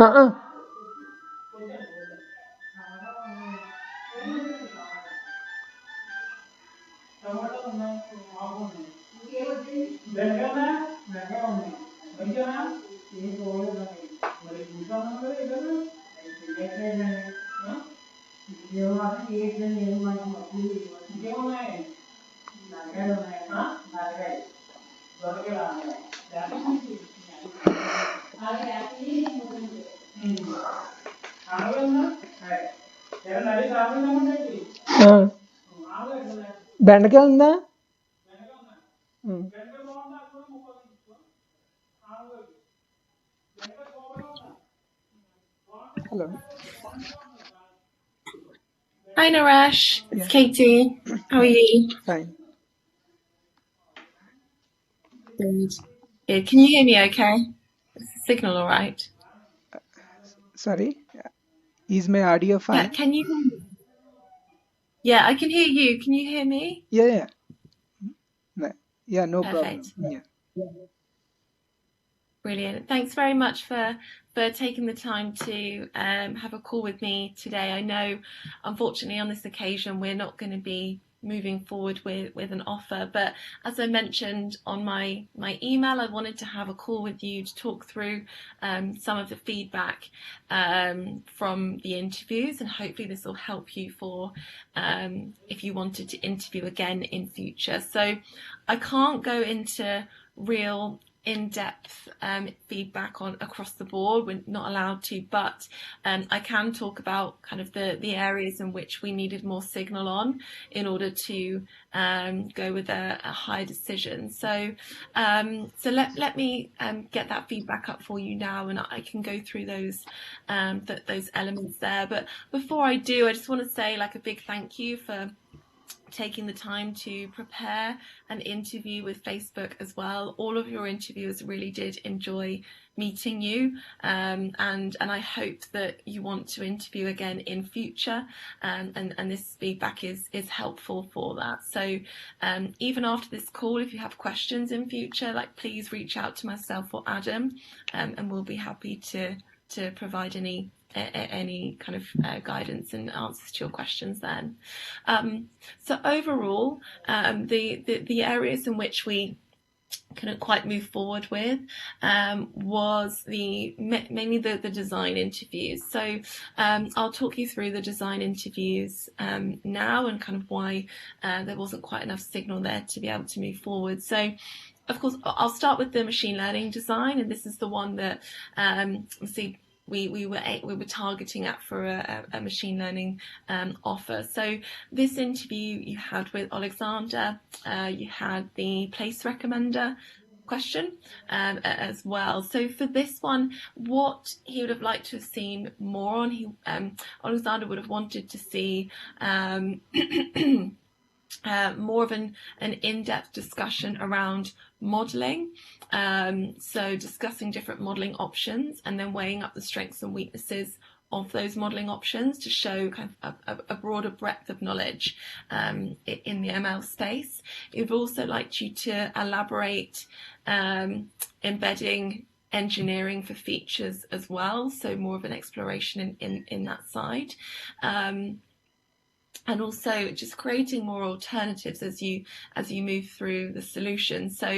Uh-uh. బెండకాయ ఉందా? Hello. Hi Naresh, it's Katie. How are you? Fine. Good. Good. Can you hear me okay? Is the signal all right? Sorry. Is my audio fine? Can you hear me? Yeah, I can hear you. Can you hear me? Yeah. No Perfect. problem. Yeah. Brilliant. Thanks very much for taking the time to have a call with me today. I know, unfortunately, on this occasion, we're not going to be moving forward with an offer, but as I mentioned on my email, I wanted to have a call with you to talk through some of the feedback from the interviews, and hopefully this will help you for if you wanted to interview again in future. So I can't go into real in-depth feedback on across the board. We're not allowed to, but I can talk about kind of the areas in which we needed more signal on in order to go with a high decision. So let me get that feedback up for you now, and I can go through those elements there. But before I do, I just want to say like a big thank you for taking the time to prepare an interview with Facebook as well. All of your interviewers really did enjoy meeting you, and I hope that you want to interview again in future, and this feedback is helpful for that. So even after this call, if you have questions in future, like please reach out to myself or Adam, and we'll be happy to provide any kind of guidance and answers to your questions then. So overall, the areas in which we couldn't quite move forward with was mainly the design interviews. So I'll talk you through the design interviews now, and kind of why there wasn't quite enough signal there to be able to move forward. So of course, I'll start with the machine learning design, and this is the one that obviously we were targeting at for a machine learning offer. So this interview you had with Alexander, you had the place recommender question as well. So for this one, what he would have liked to have seen more on, Alexander would have wanted to see more of an in-depth discussion around modelling, so discussing different modelling options and then weighing up the strengths and weaknesses of those modelling options to show kind of a broader breadth of knowledge in the ML space. It would also like you to elaborate embedding engineering for features as well, so more of an exploration in that side. And also just creating more alternatives as you move through the solution. So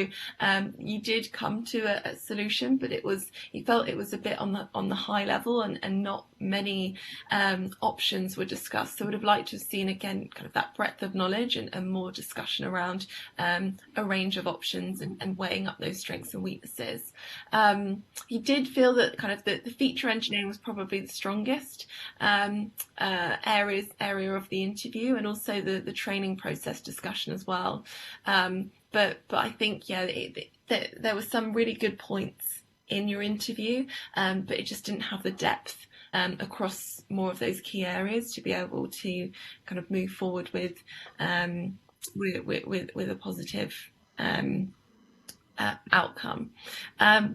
you did come to a solution, but you felt it was a bit on the high level, and not many options were discussed. So I would have liked to have seen again kind of that breadth of knowledge and more discussion around a range of options and weighing up those strengths and weaknesses. You did feel that kind of the feature engineering was probably the strongest area of the interview, and also the training process discussion as well. But I think there were some really good points in your interview, but it just didn't have the depth across more of those key areas to be able to kind of move forward with a positive outcome.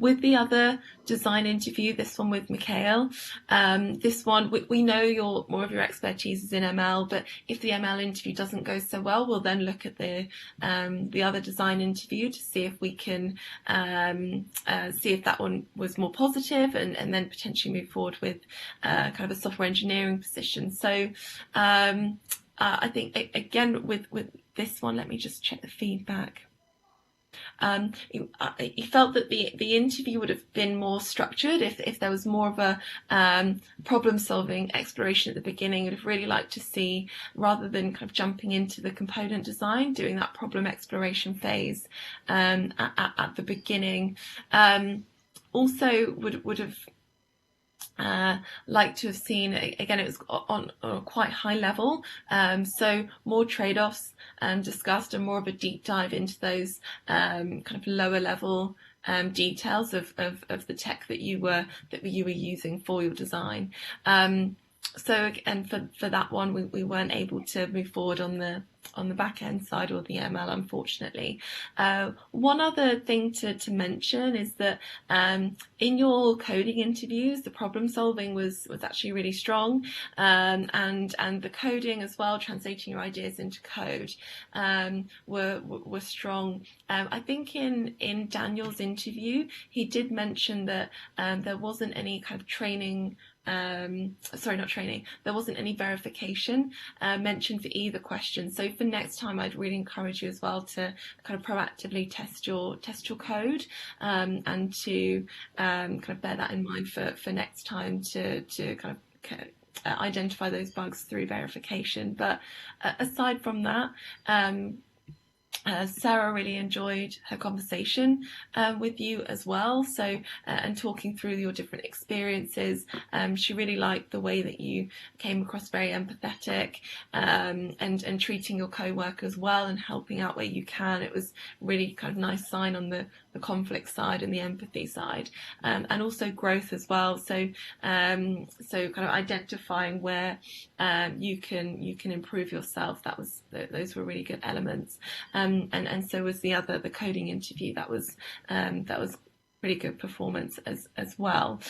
With the other design interview, this one with Mikhail, this one we know more of your expertise is in ML, but if the ML interview doesn't go so well, we'll then look at the other design interview to see if we can see if that one was more positive, and then potentially move forward with kind of a software engineering position. So I think again with this one, let me just check the feedback. He felt that the interview would have been more structured if there was more of a problem solving exploration at the beginning. He'd have really liked to see, rather than kind of jumping into the component design, doing that problem exploration phase at the beginning. Also would have like to have seen, again, it was on a quite high level, so more trade-offs discussed, and more of a deep dive into those kind of lower level details of the tech that you were using for your design. So, and for that one, we weren't able to move forward on the back end side or the ML, unfortunately. One other thing to mention is that in your coding interviews, the problem solving was actually really strong, and the coding as well, translating your ideas into code, were strong. I think in Daniel's interview, he did mention that there wasn't any kind of training. Not training. There wasn't any verification mentioned for either question. So for next time, I'd really encourage you as well to kind of proactively test your code, and to kind of bear that in mind for next time to kind of identify those bugs through verification. But aside from that, Sarah really enjoyed her conversation with you as well. So, and talking through your different experiences, she really liked the way that you came across very empathetic, and treating your co-workers well and helping out where you can. It was really kind of nice sign on the conflict side and the empathy side, and also growth as well. So, kind of identifying where you can improve yourself. Those were really good elements. And so was the coding interview. That was pretty good performance as well.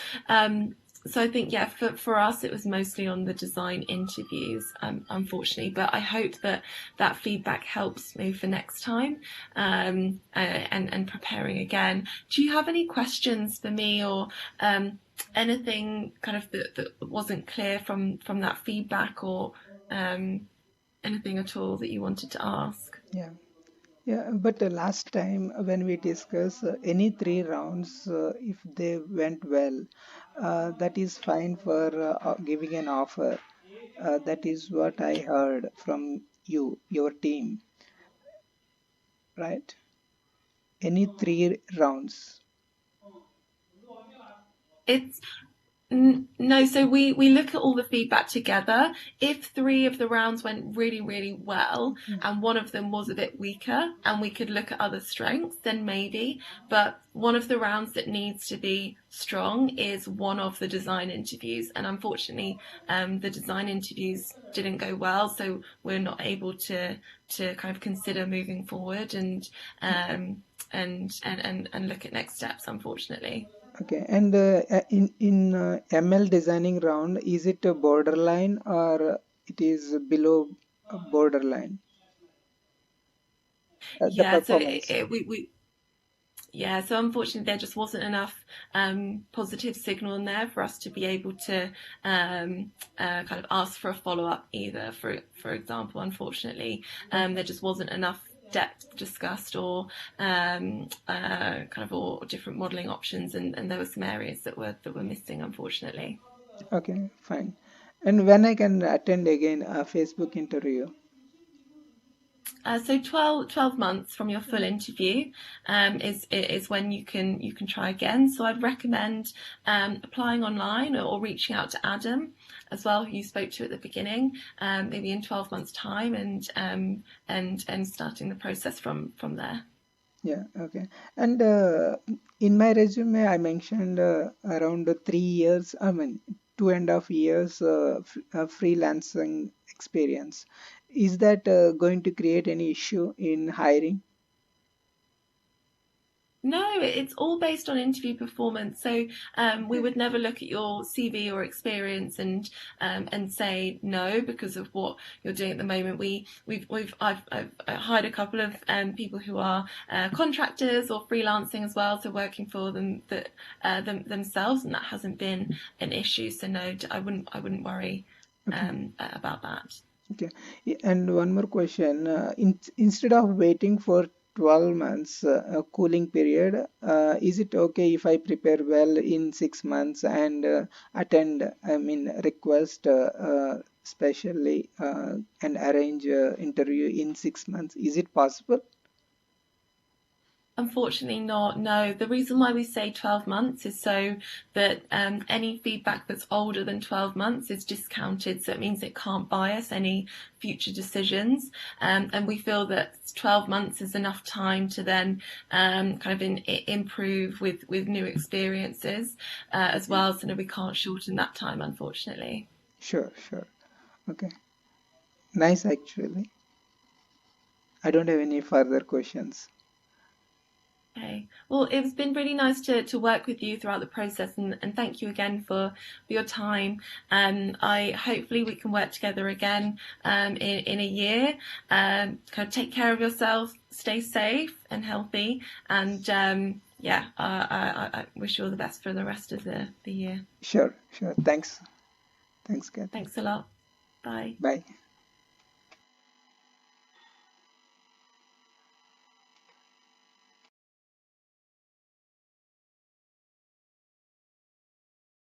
So I think, yeah, for us, it was mostly on the design interviews, unfortunately. But I hope that feedback helps me for next time, and preparing again. Do you have any questions for me, or anything kind of that wasn't clear from that feedback, or anything at all that you wanted to ask? Yeah. Yeah, but last time when we discussed any 3 rounds, if they went well, that is fine for giving an offer. That is what I heard from your team, right? Any 3 rounds. It's No, so we look at all the feedback together. If 3 of the rounds went really, really well, Mm. and one of them was a bit weaker, and we could look at other strengths, then maybe. But one of the rounds that needs to be strong is one of the design interviews, and unfortunately, the design interviews didn't go well, so we're not able to kind of consider moving forward, and look at next steps, unfortunately. Okay, and in ML designing round, is it a borderline or it is below a borderline? The Yeah, so performance. we yeah, so unfortunately there just wasn't enough positive signal in there for us to be able to kind of ask for a follow-up either. For example, unfortunately, there just wasn't enough depth discussed, or kind of, or different modeling options, and there were some areas that were missing, unfortunately. Okay, fine. And when I can attend again a Facebook interview? So 12 months from your full interview is when you can try again. So I'd recommend applying online, or reaching out to Adam as well, who you spoke to at the beginning, maybe in 12 months' time, and starting the process from there. Yeah, okay. And in my resume, I mentioned around 3 years, I mean, 2.5 years freelancing experience. Is that going to create any issue in hiring? No, it's all based on interview performance. So we Okay. would never look at your CV or experience and say no because of what you're doing at the moment. I've hired a couple of people who are contractors or freelancing as well, so working for themselves, and that hasn't been an issue. So no, I wouldn't worry Okay. about that. Okay. And one more question. Instead of waiting for 12 months a cooling period, is it okay if I prepare well in 6 months and attend, I mean, request specially and arrange interview in 6 months? Is it possible? Unfortunately not, no. The reason why we say 12 months is so that any feedback that's older than 12 months is discounted, so it means it can't bias any future decisions. And we feel that 12 months is enough time to then kind of improve with new experiences as Okay. well. So no, we can't shorten that time, unfortunately. Sure, sure. Okay. Nice, actually. I don't have any further questions. Okay. Well, it's been really nice to work with you throughout the process, and thank you again for your time. I hopefully we can work together again in a year. Kind of take care of yourself, stay safe and healthy, and yeah, I wish you all the best for the rest of the year. Sure, sure. Thanks. Thanks, Kathy. Thanks a lot. Bye. Bye.